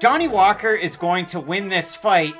Johnny Walker is going to win this fight.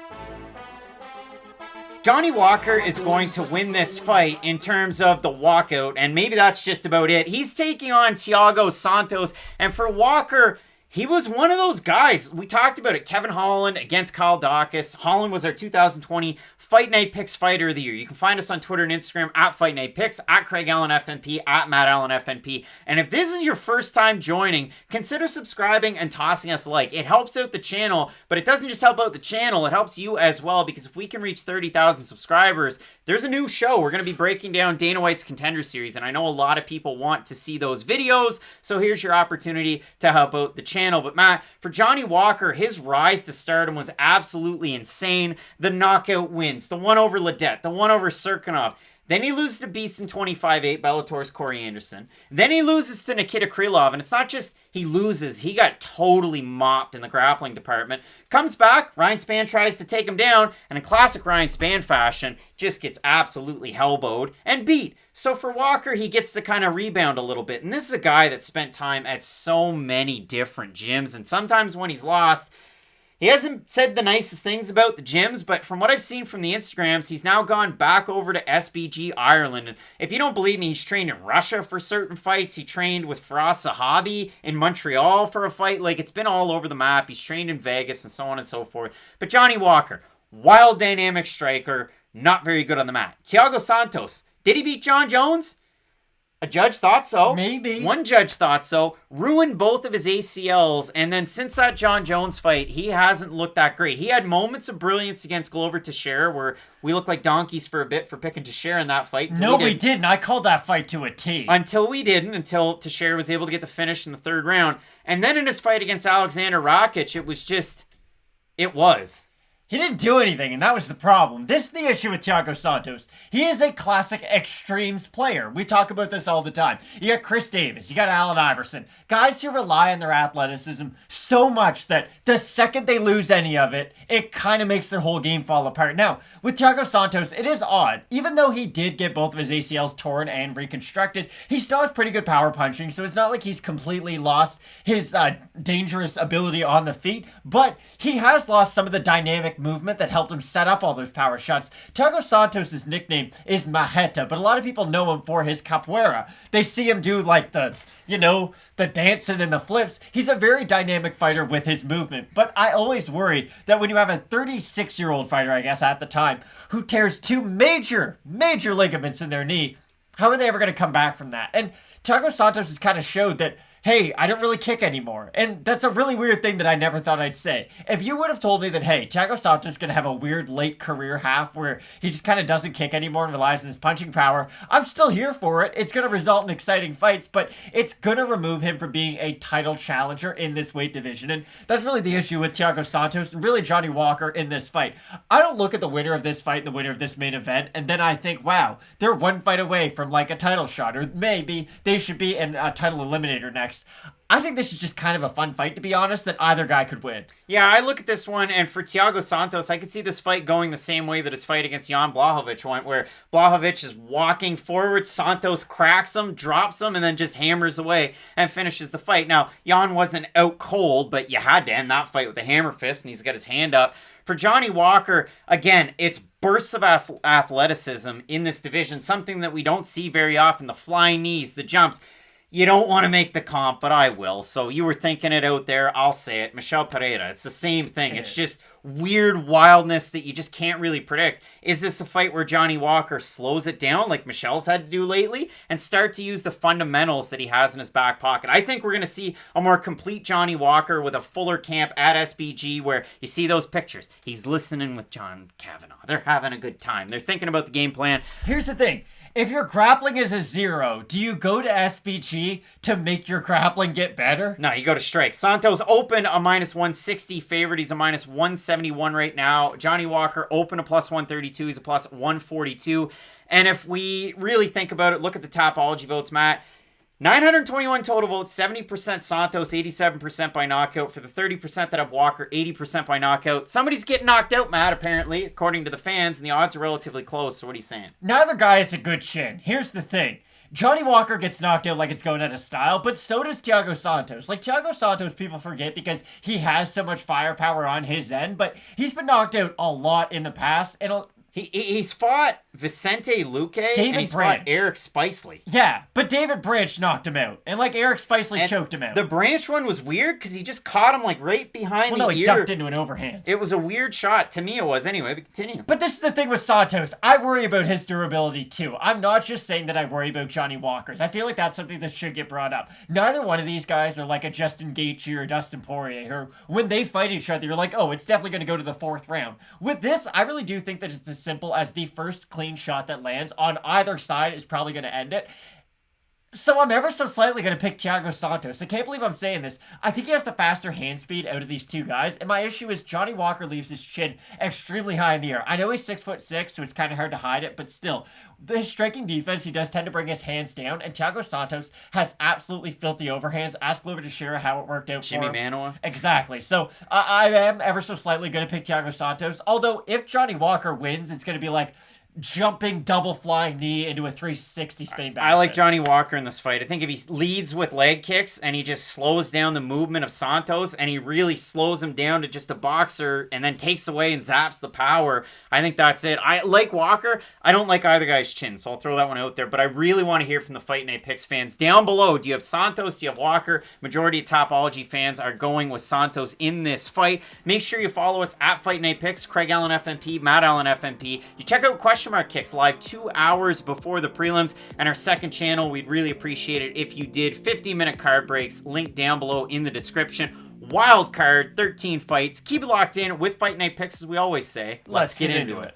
Johnny Walker is going to win this fight in terms of the walkout, and maybe that's just about it. He's taking on Thiago Santos, and for Walker, he was one of those guys. We talked about it. Kevin Holland against Kyle Dawkins. Holland was our 2020 Fight Night Picks Fighter of the Year. You can find us on Twitter and Instagram at Fight Night Picks, at Craig Allen FNP, at Matt Allen FNP. And if this is your first time joining, consider subscribing and tossing us a like. It helps out the channel, but it doesn't just help out the channel. It helps you as well, because if we can reach 30,000 subscribers, there's a new show. We're going to be breaking down Dana White's Contender Series, and I know a lot of people want to see those videos, so here's your opportunity to help out the channel. But Matt, for Johnny Walker, his rise to stardom was absolutely insane. The knockout wins, the one over Ledet, the one over Cirkunov. Then he loses to Beast in 25-8, Bellator's Corey Anderson. Then he loses to Nikita Krylov, and it's not just he loses, he got totally mopped in the grappling department. Comes back, Ryan Spann tries to take him down, and in classic Ryan Spann fashion, just gets absolutely elbowed and beat. So for Walker, he gets to kind of rebound a little bit, and this is a guy that spent time at so many different gyms, and sometimes when he's lost, he hasn't said the nicest things about the gyms, but from what I've seen from the Instagrams, he's now gone back over to SBG Ireland. And if you don't believe me, he's trained in Russia for certain fights. He trained with Firas Zahabi in Montreal for a fight. Like, it's been all over the map. He's trained in Vegas and so on and so forth. But Johnny Walker, wild dynamic striker, not very good on the mat. Thiago Santos, did he beat John Jones? A judge thought so. Maybe. One judge thought so. Ruined both of his ACLs. And then since that John Jones fight, he hasn't looked that great. He had moments of brilliance against Glover Teixeira where we looked like donkeys for a bit for picking Teixeira in that fight. No, we didn't. I called that fight to a T. Until we didn't. Until Teixeira was able to get the finish in the third round. And then in his fight against Alexander Rakic, it was just... It was. He didn't do anything, and that was the problem. This is the issue with Thiago Santos. He is a classic extremes player. We talk about this all the time. You got Chris Davis, you got Allen Iverson. Guys who rely on their athleticism so much that the second they lose any of it, it kind of makes their whole game fall apart. Now, with Thiago Santos, it is odd. Even though he did get both of his ACLs torn and reconstructed, he still has pretty good power punching, so it's not like he's completely lost his dangerous ability on the feet, but he has lost some of the dynamic movement that helped him set up all those power shots. Thiago Santos' nickname is Marreta, but a lot of people know him for his capoeira. They see him do like the dancing and the flips. He's a very dynamic fighter with his movement, but I always worry that when you have a 36-year-old fighter, I guess at the time, who tears two major ligaments in their knee, how are they ever going to come back from that? And Thiago Santos has kind of showed that, hey, I don't really kick anymore. And that's a really weird thing that I never thought I'd say. If you would have told me that, hey, Thiago Santos is going to have a weird late career half where he just kind of doesn't kick anymore and relies on his punching power, I'm still here for it. It's going to result in exciting fights, but it's going to remove him from being a title challenger in this weight division. And that's really the issue with Thiago Santos and really Johnny Walker in this fight. I don't look at the winner of this fight and the winner of this main event, and then I think, wow, they're one fight away from like a title shot, or maybe they should be in a title eliminator next. I think this is just kind of a fun fight, to be honest, that either guy could win. Yeah, I look at this one, and for Thiago Santos, I could see this fight going the same way that his fight against Jan Blachowicz went, where Blachowicz is walking forward, Santos cracks him, drops him, and then just hammers away and finishes the fight. Now, Jan wasn't out cold, but you had to end that fight with a hammer fist, and he's got his hand up. For Johnny Walker, again, it's bursts of athleticism in this division, something that we don't see very often, the flying knees, the jumps. You don't want to make the comp, but I will. So you were thinking it out there. I'll say it. Michel Pereira. It's the same thing. It's just weird wildness that you just can't really predict. Is this a fight where Johnny Walker slows it down like Michel's had to do lately and start to use the fundamentals that he has in his back pocket? I think we're going to see a more complete Johnny Walker with a fuller camp at SBG where you see those pictures. He's listening with John Kavanagh. They're having a good time. They're thinking about the game plan. Here's the thing. If your grappling is a 0, do you go to SBG to make your grappling get better? No, you go to strike. Santos open a minus 160 favorite. He's a minus 171 right now. Johnny Walker open a plus 132. He's a plus 142. And if we really think about it, look at the Topology votes, Matt. 921 total votes, 70% Santos, 87% by knockout. For the 30% that have Walker, 80% by knockout. Somebody's getting knocked out, Matt, apparently, according to the fans, and the odds are relatively close. So what are you saying? Neither guy has a good chin. Here's the thing. Johnny Walker gets knocked out like it's going out of style, but so does Thiago Santos. Like, Thiago Santos, people forget because he has so much firepower on his end, but he's been knocked out a lot in the past, and He's fought Vicente Luque and he's fought Eric Spicely. Yeah, but David Branch knocked him out. And like Eric Spicely choked him out. The Branch one was weird because he just caught him like right behind the ear. He ducked into an overhand. It was a weird shot. To me it was. Anyway, but continue. But this is the thing with Santos. I worry about his durability too. I'm not just saying that I worry about Johnny Walker's. I feel like that's something that should get brought up. Neither one of these guys are like a Justin Gaethje or Dustin Poirier, who when they fight each other, you're like, oh, it's definitely going to go to the 4th round. With this, I really do think that it's as simple as the first clean shot that lands on either side is probably going to end it. So I'm ever so slightly going to pick Thiago Santos. I can't believe I'm saying this. I think he has the faster hand speed out of these two guys, and my issue is Johnny Walker leaves his chin extremely high in the air. I know he's 6'6", so it's kind of hard to hide it, but still, his striking defense, he does tend to bring his hands down, and Thiago Santos has absolutely filthy overhands. Ask Glover Teixeira how it worked out Jimmy for him. Manoa. Exactly. So I am ever so slightly going to pick Thiago Santos, although if Johnny Walker wins, it's going to be like jumping double flying knee into a 360 spinning back. I like Johnny Walker in this fight. I think if he leads with leg kicks and he just slows down the movement of Santos and he really slows him down to just a boxer and then takes away and zaps the power, I think that's it. I like Walker. I don't like either guy's chin, so I'll throw that one out there. But I really want to hear from the Fight Night Picks fans down below. Do you have Santos? Do you have Walker? Majority of Topology fans are going with Santos in this fight. Make sure you follow us at Fight Night Picks, Craig Allen FMP, Matt Allen FMP. You check out Question Mark Kicks live 2 hours before the prelims, and our second channel, we'd really appreciate it if you did 15-minute card breaks, link down below in the description. Wild card, 13 fights. Keep it locked in with Fight Night Picks, as we always say. Let's get into it.